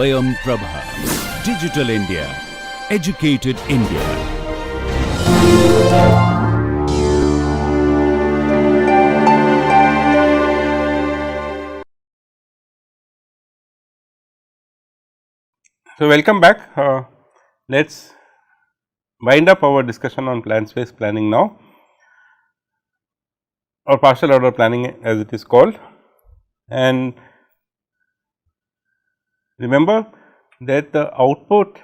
Swayam Prabha. Digital India. Educated India. So, welcome back. Let us wind up our discussion on plan space planning now, or partial order planning as it is called. And remember that the output,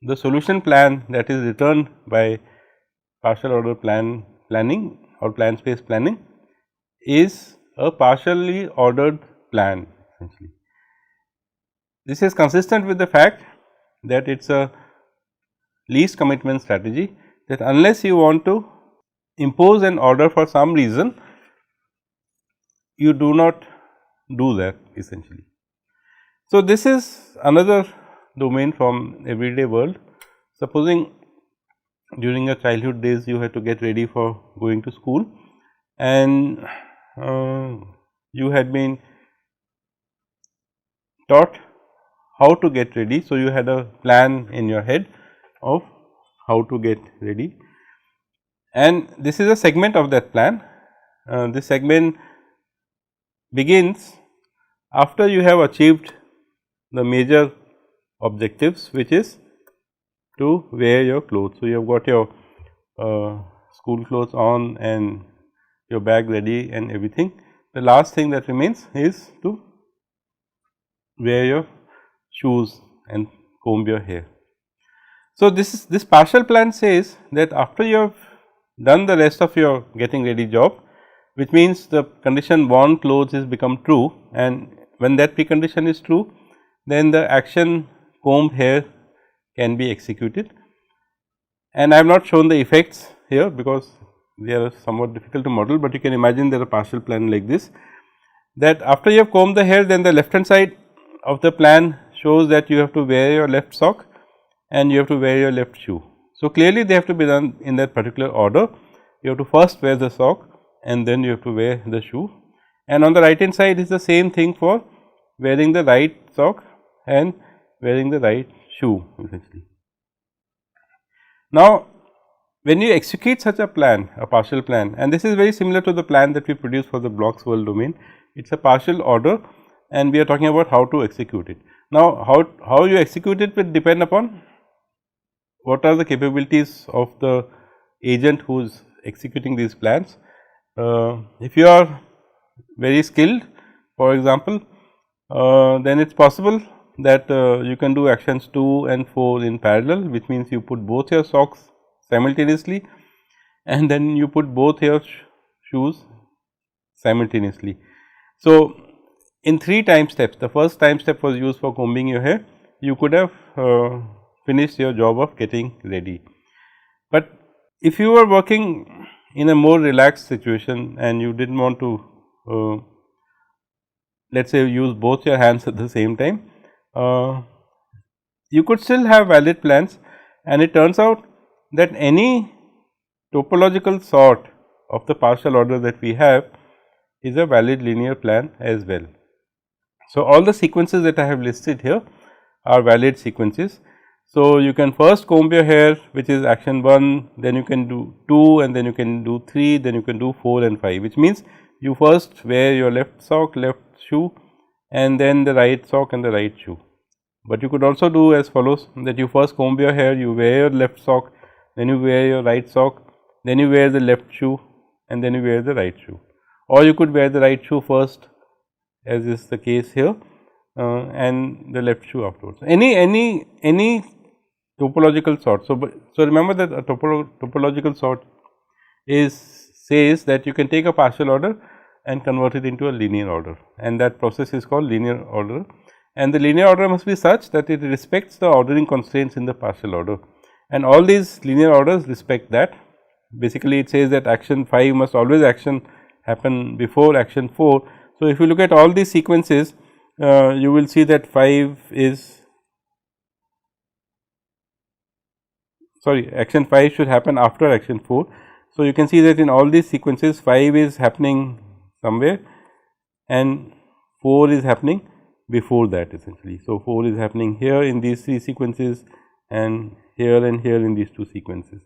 the solution plan that is returned by partial order planning or plan space planning is a partially ordered plan essentially. This is consistent with the fact that it is a least commitment strategy, that unless you want to impose an order for some reason, you do not do that essentially. So, this is another domain from everyday world. Supposing during your childhood days you had to get ready for going to school, and you had been taught how to get ready. So, you had a plan in your head of how to get ready, and this is a segment of that plan. This segment begins after you have achieved the major objectives, which is to wear your clothes. So, you have got your school clothes on and your bag ready and everything. The last thing that remains is to wear your shoes and comb your hair. So, this partial plan says that after you have done the rest of your getting ready job, which means the condition worn clothes is become true, and when that precondition is true, then the action comb hair can be executed. And I have not shown the effects here because they are somewhat difficult to model, but you can imagine that a partial plan like this, that after you have combed the hair, then the left hand side of the plan shows that you have to wear your left sock and you have to wear your left shoe. So, clearly they have to be done in that particular order. You have to first wear the sock and then you have to wear the shoe, and on the right hand side is the same thing for wearing the right sock and wearing the right shoe essentially. Now, when you execute such a plan, a partial plan, and this is very similar to the plan that we produce for the blocks world domain, it is a partial order and we are talking about how to execute it. Now, how you execute it will depend upon what are the capabilities of the agent who is executing these plans. If you are very skilled, for example, then it is possible that you can do actions 2 and 4 in parallel, which means you put both your socks simultaneously and then you put both your shoes simultaneously. So, in 3 time steps, the first time step was used for combing your hair, you could have finished your job of getting ready. But if you were working in a more relaxed situation and you did not want to let us say use both your hands at the same time, you could still have valid plans, and it turns out that any topological sort of the partial order that we have is a valid linear plan as well. So, all the sequences that I have listed here are valid sequences. So, you can first comb your hair, which is action 1, then you can do 2 and then you can do 3, then you can do 4 and 5, which means you first wear your left sock, left shoe and then the right sock and the right shoe. But you could also do as follows, that you first comb your hair, you wear your left sock, then you wear your right sock, then you wear the left shoe and then you wear the right shoe, or you could wear the right shoe first, as is the case here, and the left shoe afterwards. Any topological sort. So, remember that a topological sort says that you can take a partial order and convert it into a linear order, and that process is called linear order, and the linear order must be such that it respects the ordering constraints in the partial order, and all these linear orders respect that. Basically, it says that action 5 must always happen before action 4. So, if you look at all these sequences, you will see that 5 is action 5 should happen after action 4. So, you can see that in all these sequences 5 is happening somewhere and 4 is happening before that essentially. So, 4 is happening here in these 3 sequences and here in these 2 sequences.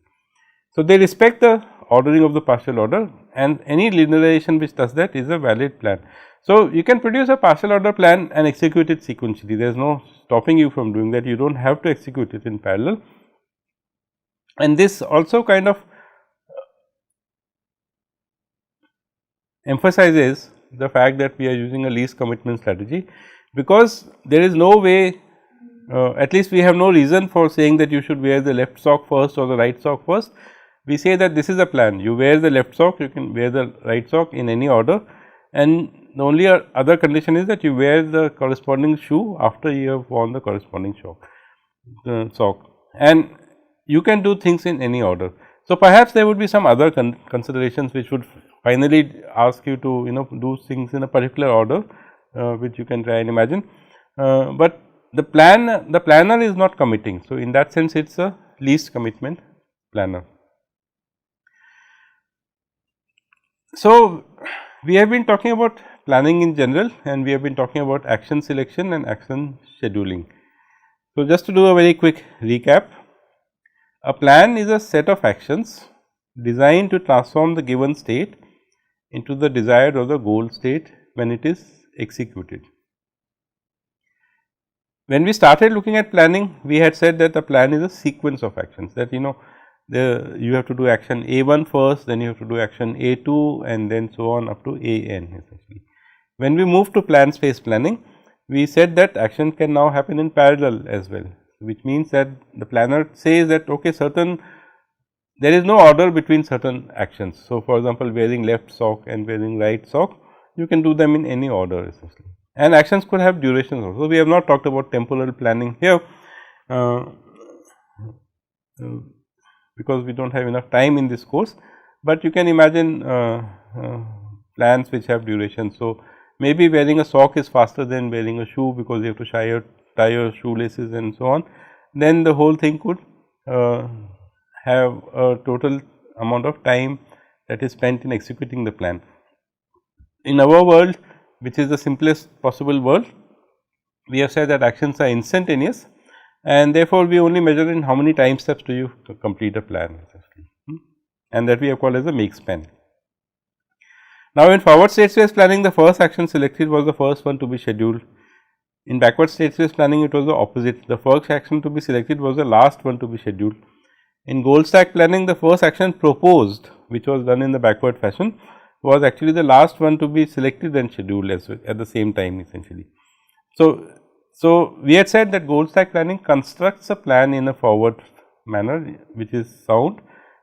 So, they respect the ordering of the partial order, and any linearization which does that is a valid plan. So, you can produce a partial order plan and execute it sequentially. There is no stopping you from doing that. You do not have to execute it in parallel, and this also kind of emphasizes the fact that we are using a least commitment strategy, because there is no way, at least we have no reason for saying that you should wear the left sock first or the right sock first. We say that this is a plan, you wear the left sock, you can wear the right sock in any order, and the only other condition is that you wear the corresponding shoe after you have worn the corresponding sock, and you can do things in any order. So, perhaps there would be some other considerations which would finally ask you to do things in a particular order, which you can try and imagine, but the planner is not committing. So, in that sense it is a least commitment planner. So, we have been talking about planning in general, and we have been talking about action selection and action scheduling. So, just to do a very quick recap, a plan is a set of actions designed to transform the given state into the desired or the goal state when it is executed. When we started looking at planning, we had said that a plan is a sequence of actions, that you have to do action A1 first, then you have to do action A2, and then so on up to AN essentially. When we move to plan space planning, we said that action can now happen in parallel as well, which means that the planner says that okay, there is no order between certain actions. So, for example, wearing left sock and wearing right sock, you can do them in any order essentially, and actions could have durations also. We have not talked about temporal planning here, because we do not have enough time in this course, but you can imagine plans which have duration. So, maybe wearing a sock is faster than wearing a shoe, because you have to tie your shoelaces and so on. Then the whole thing could have a total amount of time that is spent in executing the plan. In our world, which is the simplest possible world, we have said that actions are instantaneous, and therefore, we only measure in how many time steps do you complete a plan essentially, and that we have called as a make span. Now, in forward state space planning, the first action selected was the first one to be scheduled. In backward state space planning, it was the opposite. The first action to be selected was the last one to be scheduled. In goal stack planning, the first action proposed, which was done in the backward fashion, was actually the last one to be selected and scheduled at the same time essentially. So, we had said that goal stack planning constructs a plan in a forward manner, which is sound,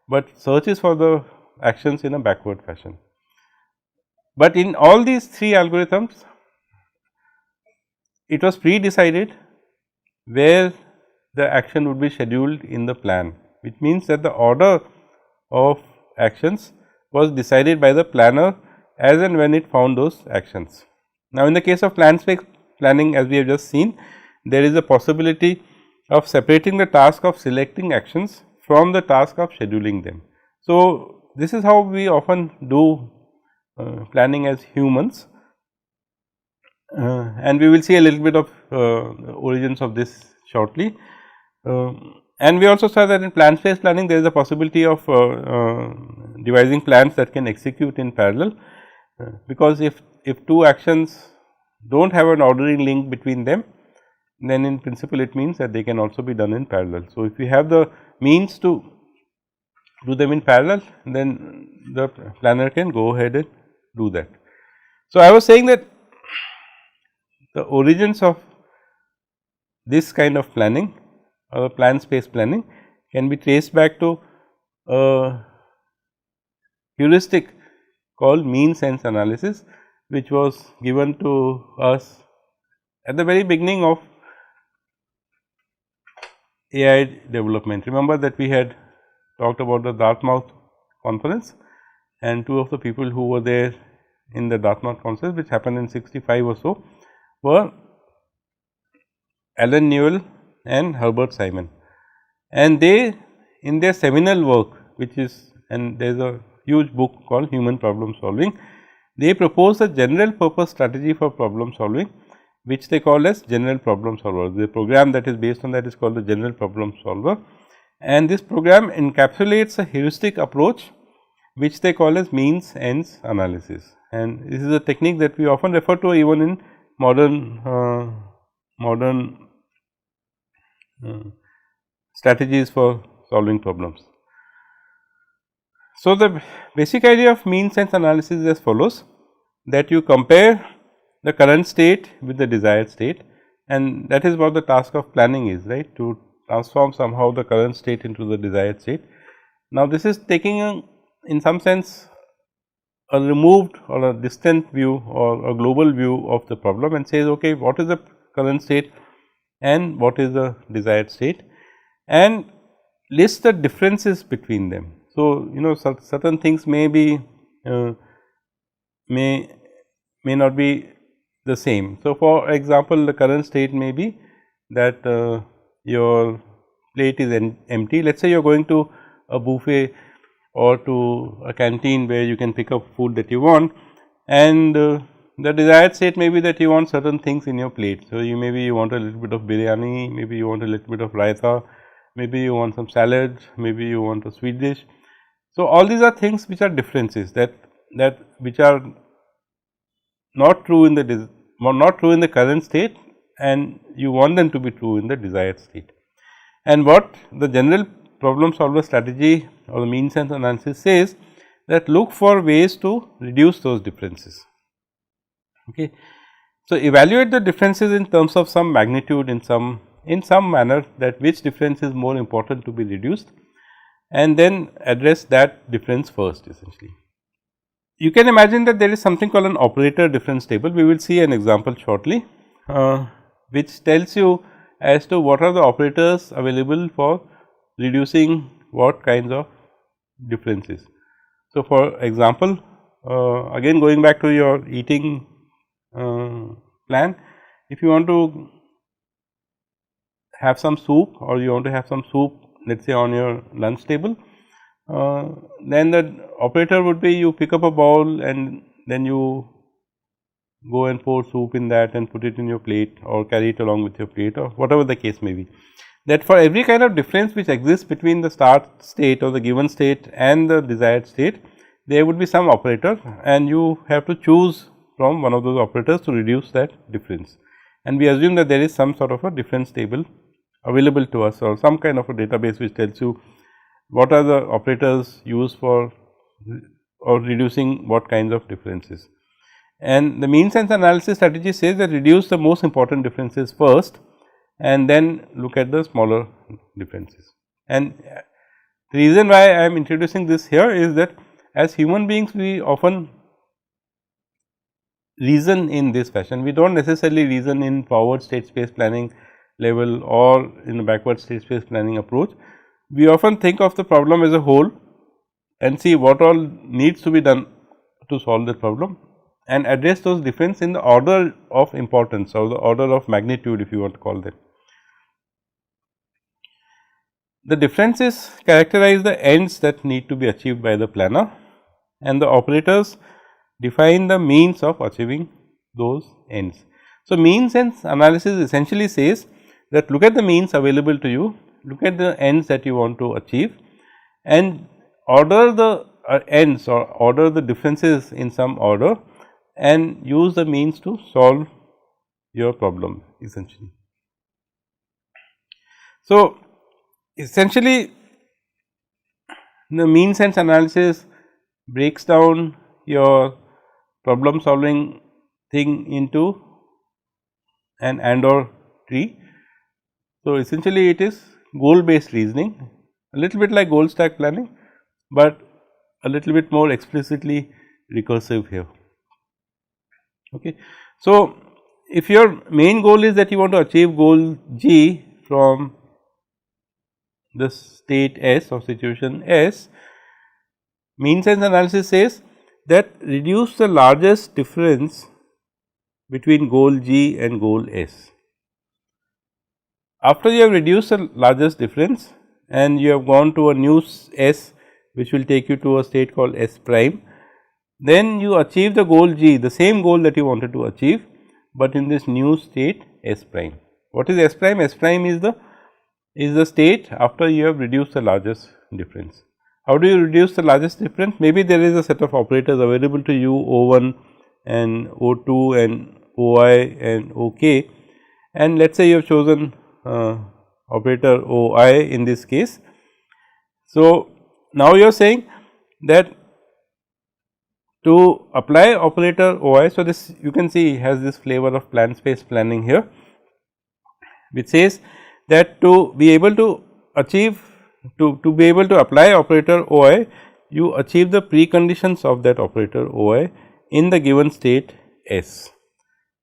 but searches for the actions in a backward fashion. But in all these 3 algorithms, it was pre-decided where the action would be scheduled in the plan, which means that the order of actions was decided by the planner as and when it found those actions. Now, in the case of plan space planning, as we have just seen, there is a possibility of separating the task of selecting actions from the task of scheduling them. So, this is how we often do planning as humans, and we will see a little bit of origins of this shortly. And we also saw that in plan space planning, there is a possibility of devising plans that can execute in parallel, because if 2 actions do not have an ordering link between them, then in principle it means that they can also be done in parallel. So, if we have the means to do them in parallel, then the planner can go ahead and do that. So, I was saying that the origins of this kind of planning or plan space planning can be traced back to a heuristic called mean sense analysis, which was given to us at the very beginning of AI development. Remember that we had talked about the Dartmouth conference, and 2 of the people who were there in the Dartmouth conference, which happened in 65 or so, were Alan Newell and Herbert Simon, and they, in their seminal work, which is, and there is a huge book called Human Problem Solving, they propose a general purpose strategy for problem solving, which they call as general problem solver. The program that is based on that is called the general problem solver, and this program encapsulates a heuristic approach which they call as means ends analysis, and this is a technique that we often refer to even in modern strategies for solving problems. So, the basic idea of means ends analysis is as follows, that you compare the current state with the desired state, and that is what the task of planning is, right, to transform somehow the current state into the desired state. Now, this is taking in some sense a removed or a distant view or a global view of the problem and says, okay, what is the current state and what is the desired state, and list the differences between them. So, certain things may be may not be the same. So, for example, the current state may be that your plate is empty. Let us say you are going to a buffet or to a canteen where you can pick up food that you want, and the desired state may be that you want certain things in your plate. So, maybe you want a little bit of biryani, maybe you want a little bit of raita, maybe you want some salad, maybe you want a sweet dish. So, all these are things which are differences that which are not true in the current state, and you want them to be true in the desired state. And what the general problem solver strategy or the means ends analysis says, that look for ways to reduce those differences. Okay. So, evaluate the differences in terms of some magnitude in some manner, that which difference is more important to be reduced, and then address that difference first essentially. You can imagine that there is something called an operator difference table. We will see an example shortly, which tells you as to what are the operators available for reducing what kinds of differences. So, for example, again going back to your eating plan, if you want to have some soup or you want to have some soup, let us say on your lunch table, then the operator would be you pick up a bowl and then you go and pour soup in that and put it in your plate or carry it along with your plate or whatever the case may be. That for every kind of difference which exists between the start state or the given state and the desired state, there would be some operator, and you have to choose from one of those operators to reduce that difference. And we assume that there is some sort of a difference table available to us or some kind of a database which tells you what are the operators used for or reducing what kinds of differences. And the means ends analysis strategy says that reduce the most important differences first and then look at the smaller differences. And the reason why I am introducing this here is that as human beings we often reason in this fashion. We do not necessarily reason in forward state space planning level or in a backward state space planning approach. We often think of the problem as a whole and see what all needs to be done to solve the problem and address those differences in the order of importance or the order of magnitude, if you want to call them. The differences characterize the ends that need to be achieved by the planner, and the operators define the means of achieving those ends. So, means ends analysis essentially says that look at the means available to you, look at the ends that you want to achieve, and order the ends or order the differences in some order and use the means to solve your problem essentially. So, essentially the means ends analysis breaks down your problem solving thing into an AND OR tree. So, essentially it is goal based reasoning, a little bit like goal stack planning, but a little bit more explicitly recursive here. Okay. So, if your main goal is that you want to achieve goal G from the state S or situation S, means ends analysis says that reduce the largest difference between goal G and goal S. After you have reduced the largest difference and you have gone to a new S which will take you to a state called S prime, then you achieve the goal G, the same goal that you wanted to achieve, but in this new state S prime. What is S prime? S prime is the state after you have reduced the largest difference. How do you reduce the largest difference? Maybe there is a set of operators available to you, O1 and O2 and OI and OK, and let us say you have chosen operator OI in this case. So, now you are saying that to apply operator OI, so this you can see has this flavor of plan space planning here, which says that to be able to achieve to be able to apply operator OI, you achieve the preconditions of that operator OI in the given state S.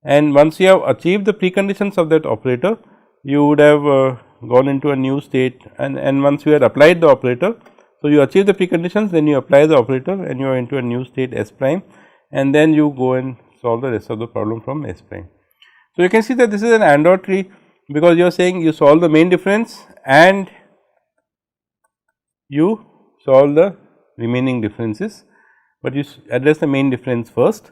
And once you have achieved the preconditions of that operator, you would have gone into a new state, and once you had applied the operator. So, you achieve the preconditions, then you apply the operator and you are into a new state S prime, and then you go and solve the rest of the problem from S prime. So, you can see that this is an AND OR tree, because you are saying you solve the main difference and you solve the remaining differences, but you address the main difference first,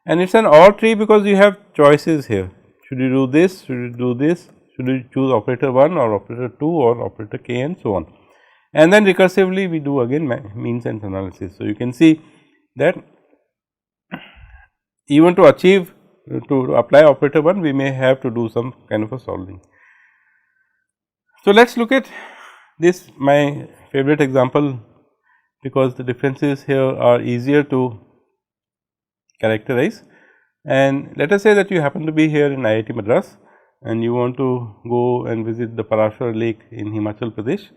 and it is an OR tree because you have choices here. Should you do this, should you do this, should you choose operator 1 or operator 2 or operator k and so on. And then recursively we do again means and analysis. So, you can see that even to achieve to apply operator 1, we may have to do some kind of a solving. So, let us look at this my favorite example, because the differences here are easier to characterize. And let us say that you happen to be here in IIT Madras and you want to go and visit the Parashar Lake in Himachal Pradesh,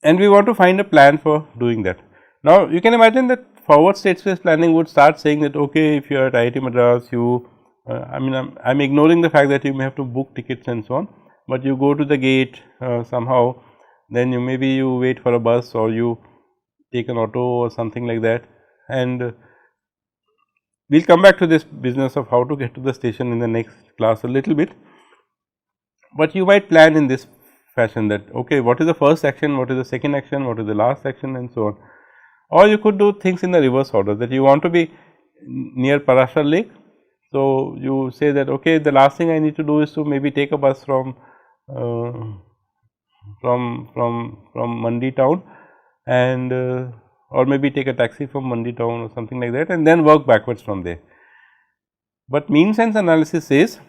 and we want to find a plan for doing that. Now, you can imagine that forward state space planning would start saying that okay, if you are at IIT Madras, you I am ignoring the fact that you may have to book tickets and so on, but you go to the gate somehow, then you maybe you wait for a bus or you take an auto or something like that, and we will come back to this business of how to get to the station in the next class a little bit, but you might plan in this fashion that okay, what is the first action, what is the second action, what is the last action and so on. Or you could do things in the reverse order, that you want to be near Parashar Lake. So, you say that okay, the last thing I need to do is to maybe take a bus from Mandi town, and or maybe take a taxi from Mandi town or something like that, and then work backwards from there. But mean sense analysis says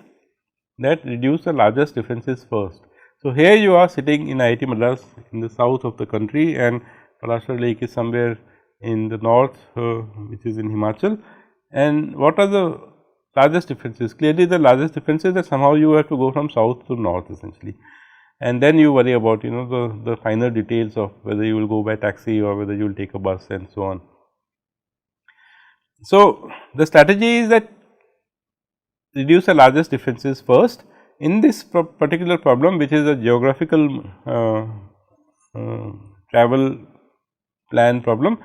that reduce the largest differences first. So, here you are sitting in IIT Madras in the south of the country, and Parashar Lake is somewhere in the north, which is in Himachal. And what are the largest differences? Clearly, the largest difference is that somehow you have to go from south to north essentially, and then you worry about the finer details of whether you will go by taxi or whether you will take a bus and so on. So, the strategy is that reduce the largest differences first. In this particular problem, which is a geographical travel plan problem,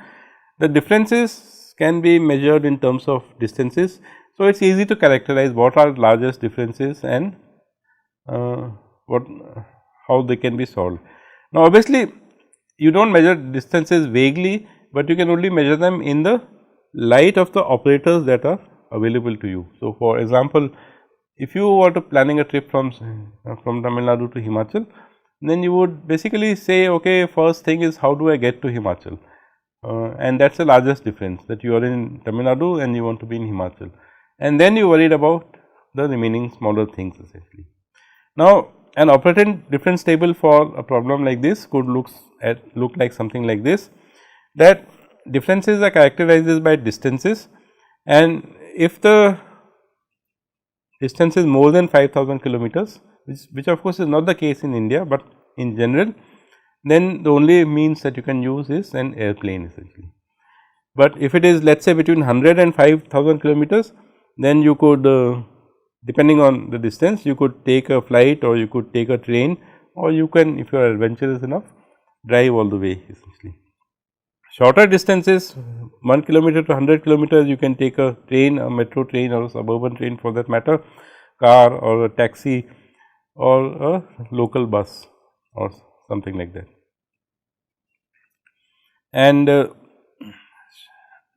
the differences can be measured in terms of distances. So, it is easy to characterize what are largest differences and how they can be solved. Now, obviously, you do not measure distances vaguely, but you can only measure them in the light of the operators that are available to you. So, for example, if you were to planning a trip from Tamil Nadu to Himachal, then you would basically say okay, first thing is how do I get to Himachal, and that is the largest difference, that you are in Tamil Nadu and you want to be in Himachal, and then you worried about the remaining smaller things essentially. Now, an operator difference table for a problem like this could look like something like this, that differences are characterized by distances, and if the distance is more than 5000 kilometers, which of course is not the case in India, but in general, then the only means that you can use is an airplane essentially. But if it is let us say between 100 and 5000 kilometers, then you could depending on the distance, you could take a flight or you could take a train, or you can, if you are adventurous enough, drive all the way essentially. Shorter distances, 1 kilometer to 100 kilometers, you can take a train, a metro train or a suburban train for that matter, car or a taxi or a local bus or something like that. And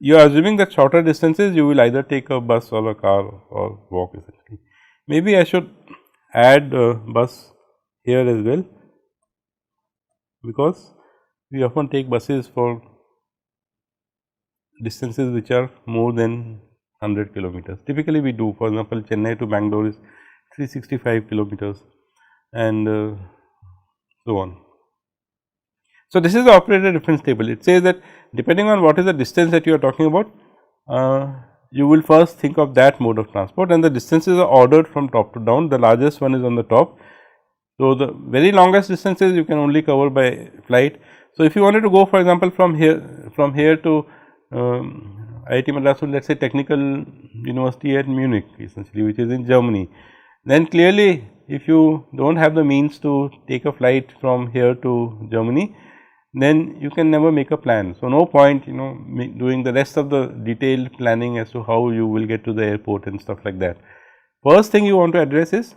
you are assuming that shorter distances you will either take a bus or a car or walk essentially. Maybe I should add a bus here as well, because we often take buses for distances which are more than 100 kilometers. Typically we do, for example, Chennai to Bangalore is 365 kilometers and so on. So, this is the operator difference table. It says that depending on what is the distance that you are talking about, you will first think of that mode of transport, and the distances are ordered from top to down. The largest one is on the top. So, the very longest distances you can only cover by flight. So, if you wanted to go, for example, from here to IIT Madras, let us say Technical University at Munich essentially, which is in Germany, then clearly if you do not have the means to take a flight from here to Germany, then you can never make a plan. So, no point doing the rest of the detailed planning as to how you will get to the airport and stuff like that. First thing you want to address is,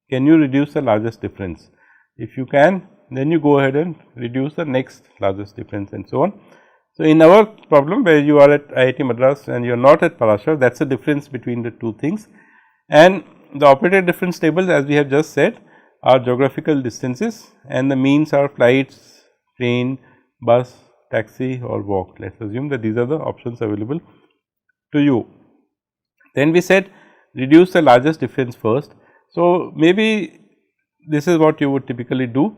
can you reduce the largest difference? If you can, then you go ahead and reduce the next largest difference and so on. So, in our problem where you are at IIT Madras and you are not at Parashar, that is the difference between the two things, and the operator difference tables, as we have just said, are geographical distances and the means are flights, train, bus, taxi or walk. Let us assume that these are the options available to you. Then we said reduce the largest difference first. So, maybe this is what you would typically do.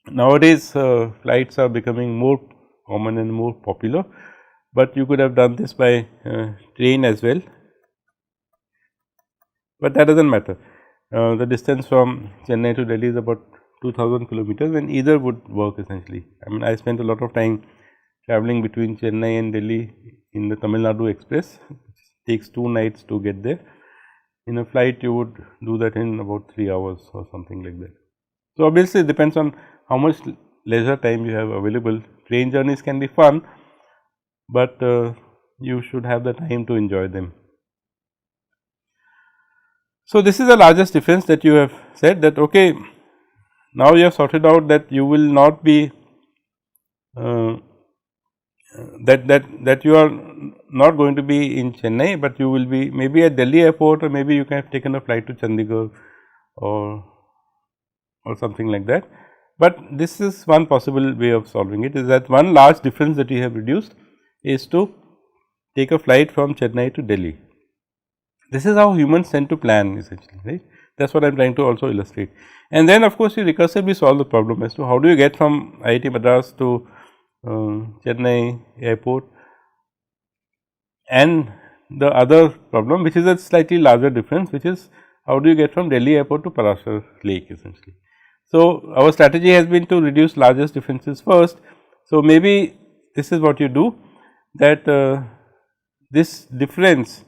Nowadays flights are becoming more common and more popular, but you could have done this by train as well, but that does not matter. The distance from Chennai to Delhi is about 2000 kilometers, and either would work essentially. I mean, I spent a lot of time traveling between Chennai and Delhi in the Tamil Nadu Express, which takes 2 nights to get there. In a flight you would do that in about 3 hours or something like that. So, obviously it depends on how much leisure time you have available. Train journeys can be fun, but you should have the time to enjoy them. So, this is the largest difference that you have said that okay, now you have sorted out that you will not be that you are not going to be in Chennai, but you will be maybe at Delhi airport, or maybe you can have taken a flight to Chandigarh or something like that. But this is one possible way of solving it, is that one large difference that you have reduced is to take a flight from Chennai to Delhi. This is how humans tend to plan essentially, right. That is what I am trying to also illustrate. And then of course, you recursively solve the problem as to how do you get from IIT Madras to Chennai airport, and the other problem which is a slightly larger difference, which is how do you get from Delhi airport to Parashar Lake essentially. So, our strategy has been to reduce largest differences first. So, maybe this is what you do, that this difference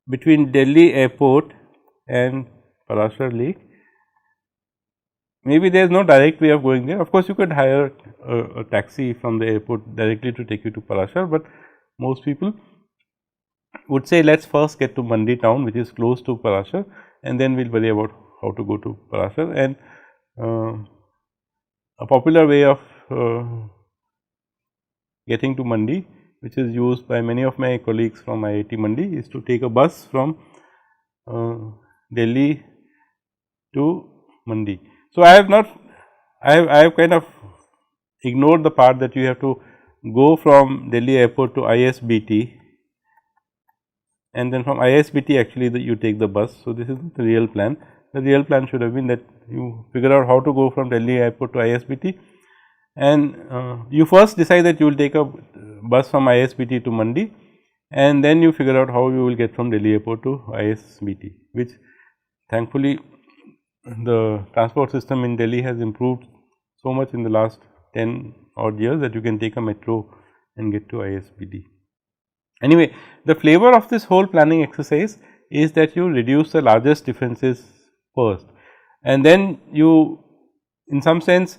between Delhi airport and Parashar Lake, maybe there is no direct way of going there. Of course, you could hire a taxi from the airport directly to take you to Parashar, but most people would say let us first get to Mandi town, which is close to Parashar, and then we will worry about how to go to Parashar. And a popular way of getting to Mandi, which is used by many of my colleagues from IIT Mandi, is to take a bus from Delhi to Mandi. So, I have kind of ignored the part that you have to go from Delhi airport to ISBT, and then from ISBT actually you take the bus. So, this is the real plan. The real plan should have been that you figure out how to go from Delhi airport to ISBT, and you first decide that you will take a bus from ISBT to Mandi, and then you figure out how you will get from Delhi airport to ISBT, which thankfully the transport system in Delhi has improved so much in the last 10 odd years that you can take a metro and get to ISBT. Anyway, the flavor of this whole planning exercise is that you reduce the largest differences first, and then you in some sense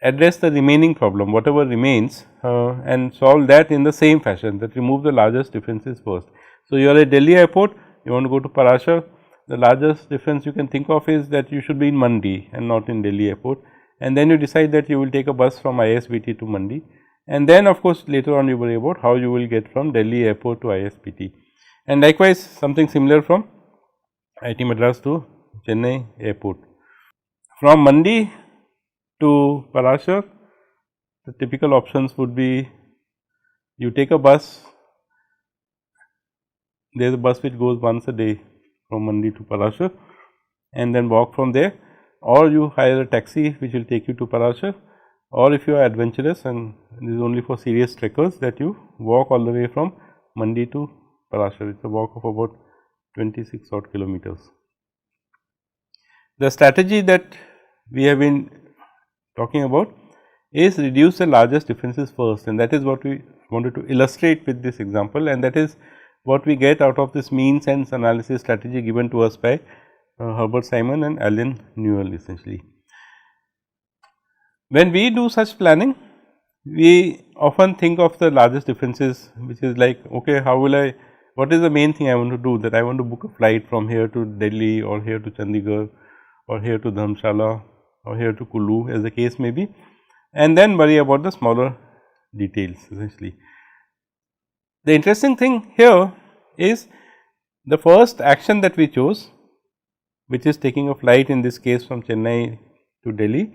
address the remaining problem, whatever remains, and solve that in the same fashion, that remove the largest differences first. So, you are at Delhi airport, you want to go to Parashar, the largest difference you can think of is that you should be in Mandi and not in Delhi airport, and then you decide that you will take a bus from ISBT to Mandi, and then of course, later on you worry about how you will get from Delhi airport to ISBT, and likewise something similar from IIT Madras to Chennai airport. From Mandi to Parashar, the typical options would be you take a bus, there is a bus which goes once a day from Mandi to Parashar, and then walk from there, or you hire a taxi which will take you to Parashar, or if you are adventurous and this is only for serious trekkers, that you walk all the way from Mandi to Parashar. It is a walk of about 26 odd kilometers. The strategy that we have been talking about is reduce the largest differences first, and that is what we wanted to illustrate with this example, and that is what we get out of this mean sense analysis strategy given to us by Herbert Simon and Alan Newell essentially. When we do such planning, we often think of the largest differences, which is like, okay, how will I, what is the main thing I want to do, that I want to book a flight from here to Delhi or here to Chandigarh or here to Dharamshala or here to Kullu, as the case may be, and then worry about the smaller details essentially. The interesting thing here is the first action that we chose, which is taking a flight in this case from Chennai to Delhi,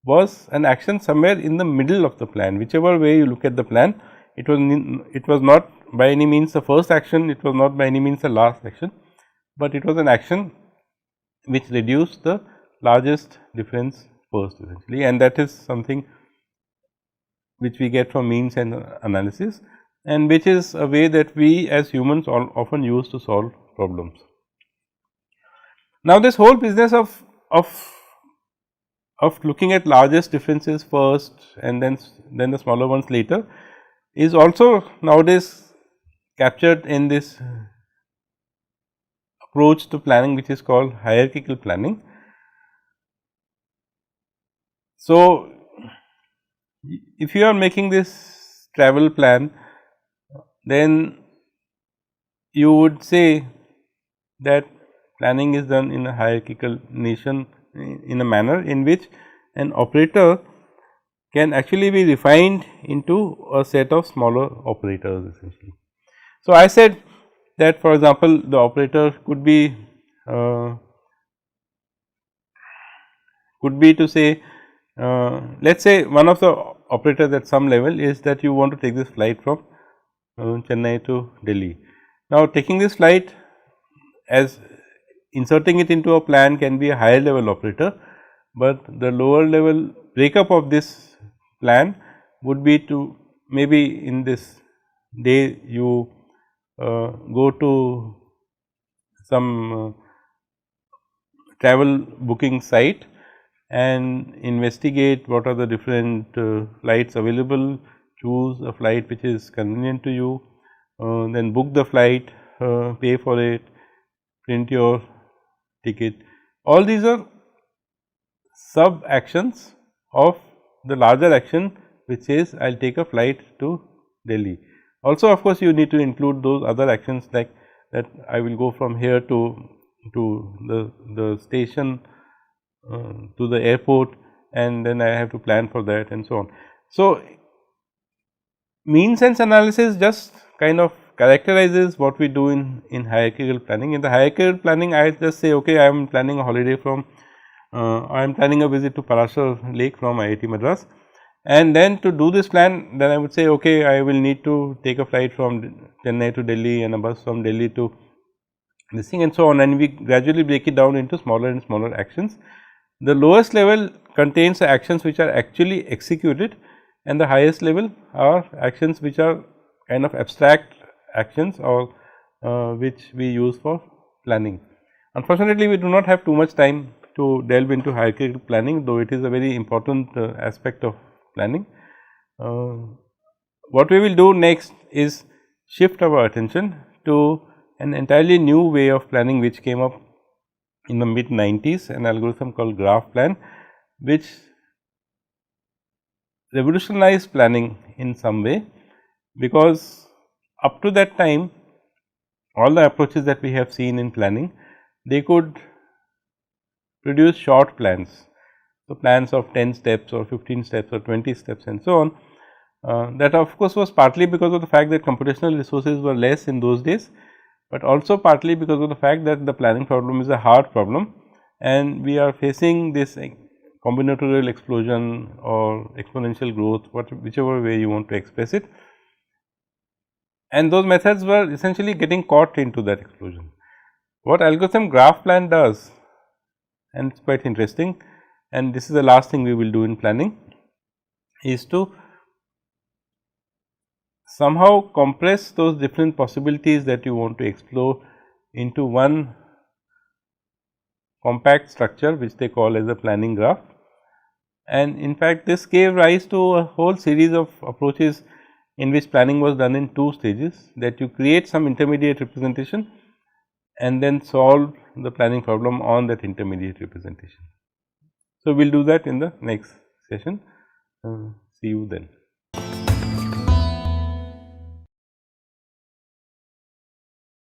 was an action somewhere in the middle of the plan. Whichever way you look at the plan, it was not by any means the first action, it was not by any means the last action, but it was an action which reduced the largest difference first essentially, and that is something which we get from means and analysis, and which is a way that we as humans often use to solve problems. Now, this whole business of looking at largest differences first and then the smaller ones later is also nowadays captured in this approach to planning, which is called hierarchical planning. So, if you are making this travel plan, then you would say that planning is done in a hierarchical nation, in a manner in which an operator can actually be refined into a set of smaller operators essentially. So, I said that for example, the operator could be to say, let us say one of the operators at some level is that you want to take this flight from Chennai to Delhi. Now, taking this flight as inserting it into a plan can be a higher level operator, but the lower level breakup of this plan would be to maybe in this day you go to some travel booking site and investigate what are the different flights available, choose a flight which is convenient to you, then book the flight, pay for it, print your ticket. All these are sub actions of the larger action, which says I will take a flight to Delhi. Also, of course, you need to include those other actions like that I will go from here to the station to the airport, and then I have to plan for that and so on. So, mean sense analysis just kind of characterizes what we do in hierarchical planning. In the hierarchical planning, I just say, okay, I am planning a holiday from, I am planning a visit to Parashar Lake from IIT Madras, and then to do this plan, then I would say, okay, I will need to take a flight from Chennai to Delhi and a bus from Delhi to this thing and so on, and we gradually break it down into smaller and smaller actions. The lowest level contains the actions which are actually executed, and the highest level are actions which are kind of abstract actions or which we use for planning. Unfortunately, we do not have too much time to delve into hierarchical planning, though it is a very important aspect of planning. What we will do next is shift our attention to an entirely new way of planning which came up in the mid 90s, an algorithm called graph plan, which revolutionized planning in some way, because up to that time all the approaches that we have seen in planning, they could produce short plans. So, plans of 10 steps or 15 steps or 20 steps and so on. That of course, was partly because of the fact that computational resources were less in those days, but also partly because of the fact that the planning problem is a hard problem and we are facing this combinatorial explosion or exponential growth, whichever way you want to express it. And those methods were essentially getting caught into that explosion. What algorithm graph plan does, and it is quite interesting, and this is the last thing we will do in planning, is to somehow compress those different possibilities that you want to explore into one compact structure, which they call as a planning graph. And in fact, this gave rise to a whole series of approaches in which planning was done in 2 stages, that you create some intermediate representation and then solve the planning problem on that intermediate representation. So, we will do that in the next session. See you then.